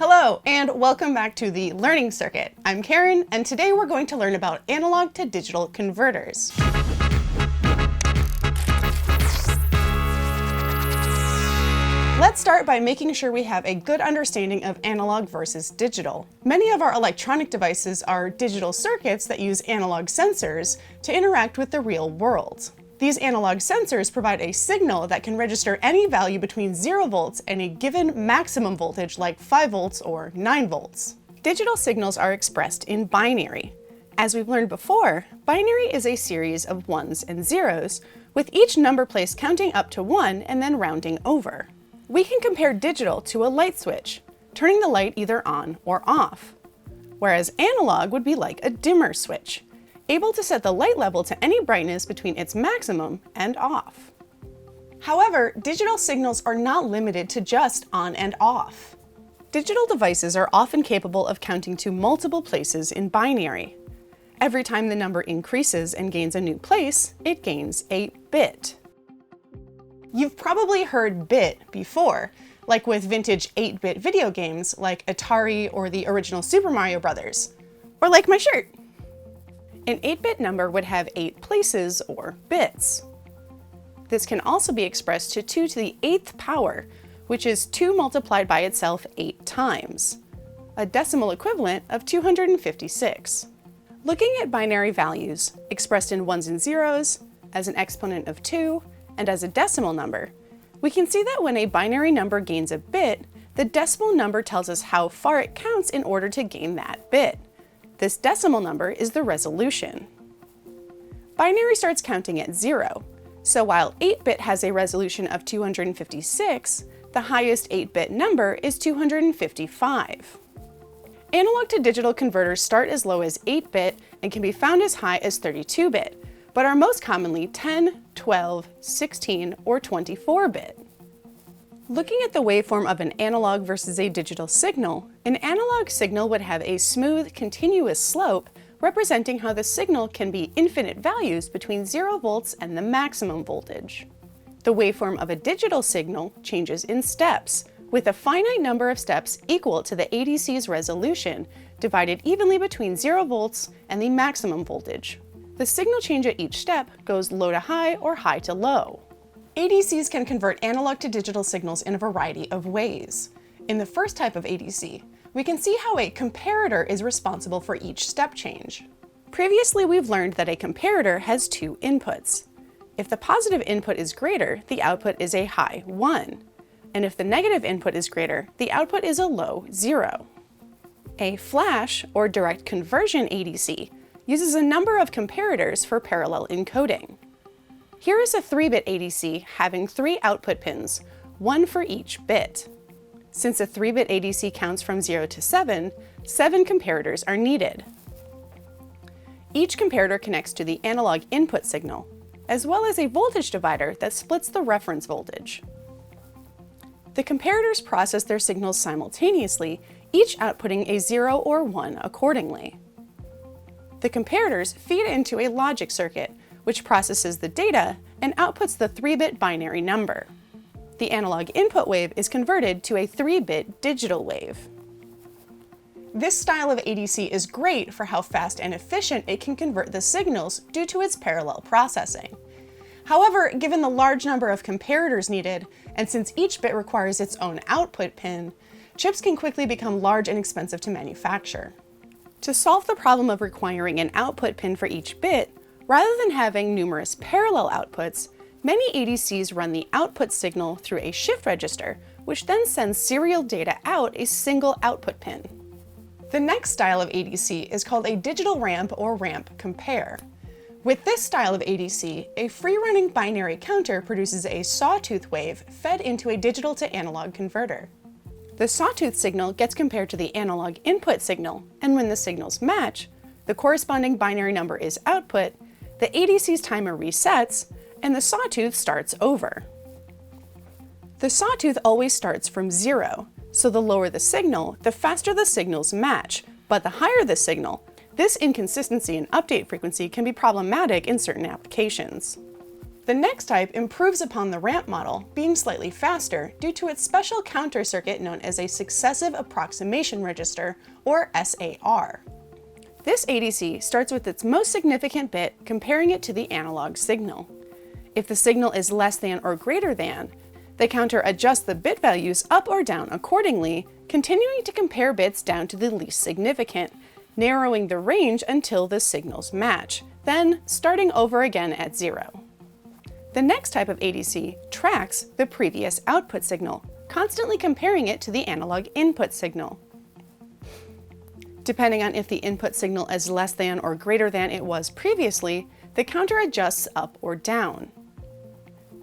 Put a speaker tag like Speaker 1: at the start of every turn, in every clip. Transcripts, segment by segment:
Speaker 1: Hello, and welcome back to the Learning Circuit. I'm Karen, and today we're going to learn about analog to digital converters. Let's start by making sure we have a good understanding of analog versus digital. Many of our electronic devices are digital circuits that use analog sensors to interact with the real world. These analog sensors provide a signal that can register any value between 0 volts and a given maximum voltage like 5 volts or 9 volts. Digital signals are expressed in binary. As we've learned before, binary is a series of ones and zeros, with each number place counting up to 1 and then rounding over. We can compare digital to a light switch, turning the light either on or off, whereas analog would be like a dimmer switch, able to set the light level to any brightness between its maximum and off. However, digital signals are not limited to just on and off. Digital devices are often capable of counting to multiple places in binary. Every time the number increases and gains a new place, it gains a bit. You've probably heard bit before, like with vintage 8-bit video games like Atari or the original Super Mario Bros., or like my shirt. An 8-bit number would have 8 places, or bits. This can also be expressed to 2 to the 8th power, which is 2 multiplied by itself 8 times, a decimal equivalent of 256. Looking at binary values, expressed in ones and zeros, as an exponent of 2, and as a decimal number, we can see that when a binary number gains a bit, the decimal number tells us how far it counts in order to gain that bit. This decimal number is the resolution. Binary starts counting at 0, so while 8-bit has a resolution of 256, the highest 8-bit number is 255. Analog to digital converters start as low as 8-bit and can be found as high as 32-bit, but are most commonly 10, 12, 16, or 24-bit. Looking at the waveform of an analog versus a digital signal, an analog signal would have a smooth, continuous slope representing how the signal can be infinite values between 0 volts and the maximum voltage. The waveform of a digital signal changes in steps, with a finite number of steps equal to the ADC's resolution, divided evenly between 0 volts and the maximum voltage. The signal change at each step goes low to high or high to low. ADCs can convert analog to digital signals in a variety of ways. In the first type of ADC, we can see how a comparator is responsible for each step change. Previously, we've learned that a comparator has 2 inputs. If the positive input is greater, the output is a high 1. And if the negative input is greater, the output is a low 0. A flash, or direct conversion ADC, uses a number of comparators for parallel encoding. Here is a 3-bit ADC having 3 output pins, 1 for each bit. Since a 3-bit ADC counts from 0 to 7, 7 comparators are needed. Each comparator connects to the analog input signal, as well as a voltage divider that splits the reference voltage. The comparators process their signals simultaneously, each outputting a 0 or 1 accordingly. The comparators feed into a logic circuit, which processes the data and outputs the 3-bit binary number. The analog input wave is converted to a 3-bit digital wave. This style of ADC is great for how fast and efficient it can convert the signals due to its parallel processing. However, given the large number of comparators needed, and since each bit requires its own output pin, chips can quickly become large and expensive to manufacture. To solve the problem of requiring an output pin for each bit, rather than having numerous parallel outputs, many ADCs run the output signal through a shift register, which then sends serial data out a single output pin. The next style of ADC is called a digital ramp or ramp compare. With this style of ADC, a free-running binary counter produces a sawtooth wave fed into a digital to analog converter. The sawtooth signal gets compared to the analog input signal, and when the signals match, the corresponding binary number is output, the ADC's timer resets, and the sawtooth starts over. The sawtooth always starts from 0, so the lower the signal, the faster the signals match, but the higher the signal, this inconsistency in update frequency can be problematic in certain applications. The next type improves upon the ramp model, being slightly faster due to its special counter circuit known as a successive approximation register, or SAR. This ADC starts with its most significant bit, comparing it to the analog signal. If the signal is less than or greater than, the counter adjusts the bit values up or down accordingly, continuing to compare bits down to the least significant, narrowing the range until the signals match, then starting over again at 0. The next type of ADC tracks the previous output signal, constantly comparing it to the analog input signal. Depending on if the input signal is less than or greater than it was previously, the counter adjusts up or down.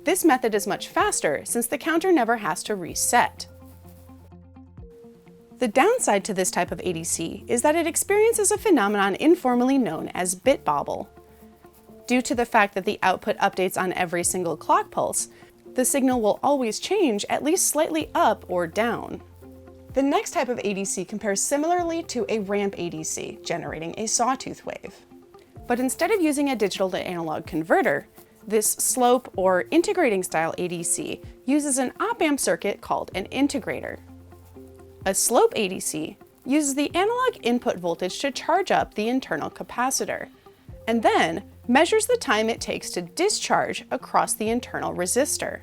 Speaker 1: This method is much faster since the counter never has to reset. The downside to this type of ADC is that it experiences a phenomenon informally known as bit bobble. Due to the fact that the output updates on every single clock pulse, the signal will always change at least slightly up or down. The next type of ADC compares similarly to a ramp ADC, generating a sawtooth wave. But instead of using a digital to analog converter, this slope or integrating style ADC uses an op-amp circuit called an integrator. A slope ADC uses the analog input voltage to charge up the internal capacitor, and then measures the time it takes to discharge across the internal resistor.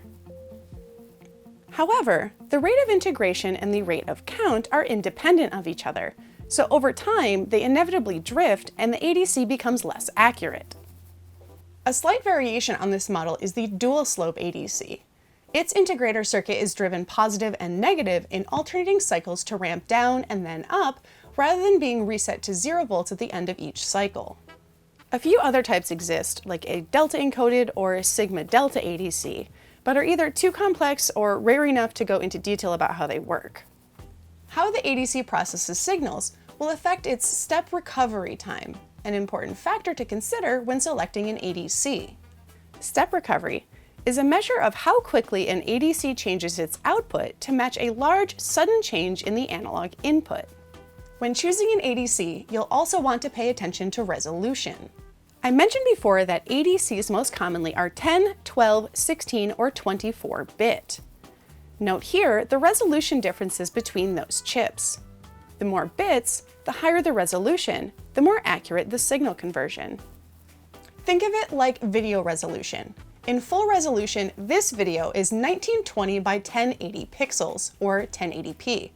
Speaker 1: However, the rate of integration and the rate of count are independent of each other, so over time they inevitably drift and the ADC becomes less accurate. A slight variation on this model is the dual slope ADC. Its integrator circuit is driven positive and negative in alternating cycles to ramp down and then up, rather than being reset to 0 volts at the end of each cycle. A few other types exist, like a Delta-encoded or sigma-delta ADC, but are either too complex or rare enough to go into detail about how they work. How the ADC processes signals will affect its step recovery time, an important factor to consider when selecting an ADC. Step recovery is a measure of how quickly an ADC changes its output to match a large, sudden change in the analog input. When choosing an ADC, you'll also want to pay attention to resolution. I mentioned before that ADCs most commonly are 10, 12, 16, or 24-bit. Note here the resolution differences between those chips. The more bits, the higher the resolution, the more accurate the signal conversion. Think of it like video resolution. In full resolution, this video is 1920 by 1080 pixels, or 1080p.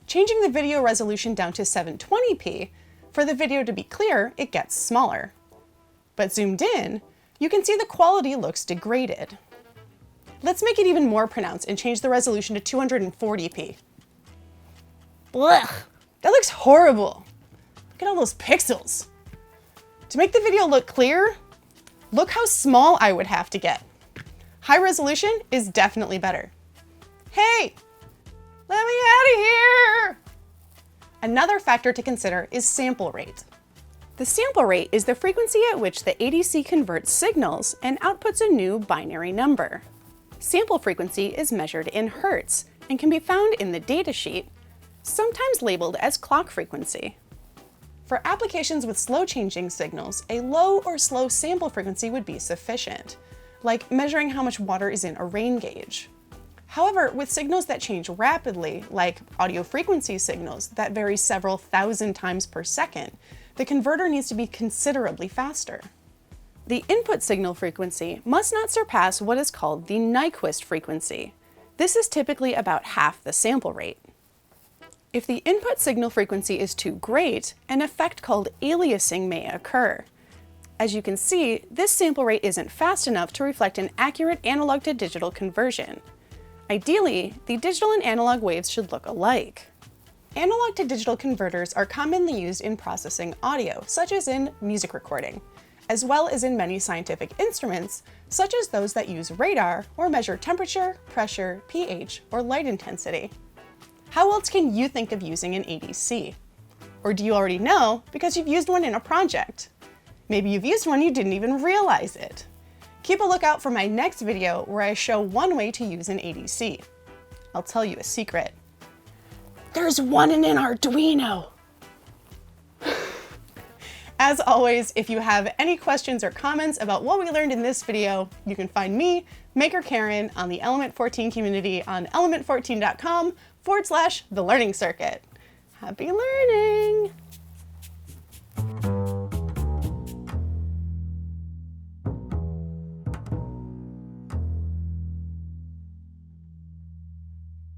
Speaker 1: Changing the video resolution down to 720p, for the video to be clear, it gets smaller. But zoomed in, you can see the quality looks degraded. Let's make it even more pronounced and change the resolution to 240p. Blech! That looks horrible! Look at all those pixels! To make the video look clear, look how small I would have to get. High resolution is definitely better. Hey! Let me out of here! Another factor to consider is sample rate. The sample rate is the frequency at which the ADC converts signals and outputs a new binary number. Sample frequency is measured in hertz and can be found in the datasheet, sometimes labeled as clock frequency. For applications with slow changing signals, a low or slow sample frequency would be sufficient, like measuring how much water is in a rain gauge. However, with signals that change rapidly, like audio frequency signals that vary several thousand times per second, the converter needs to be considerably faster. The input signal frequency must not surpass what is called the Nyquist frequency. This is typically about half the sample rate. If the input signal frequency is too great, an effect called aliasing may occur. As you can see, this sample rate isn't fast enough to reflect an accurate analog to digital conversion. Ideally, the digital and analog waves should look alike. Analog to digital converters are commonly used in processing audio, such as in music recording, as well as in many scientific instruments, such as those that use radar or measure temperature, pressure, pH, or light intensity. How else can you think of using an ADC? Or do you already know because you've used one in a project? Maybe you've used one you didn't even realize it. Keep a lookout for my next video where I show one way to use an ADC. I'll tell you a secret. There's one in an Arduino! As always, if you have any questions or comments about what we learned in this video, you can find me, Maker Karen, on the Element 14 community on element14.com/the learning circuit. Happy learning!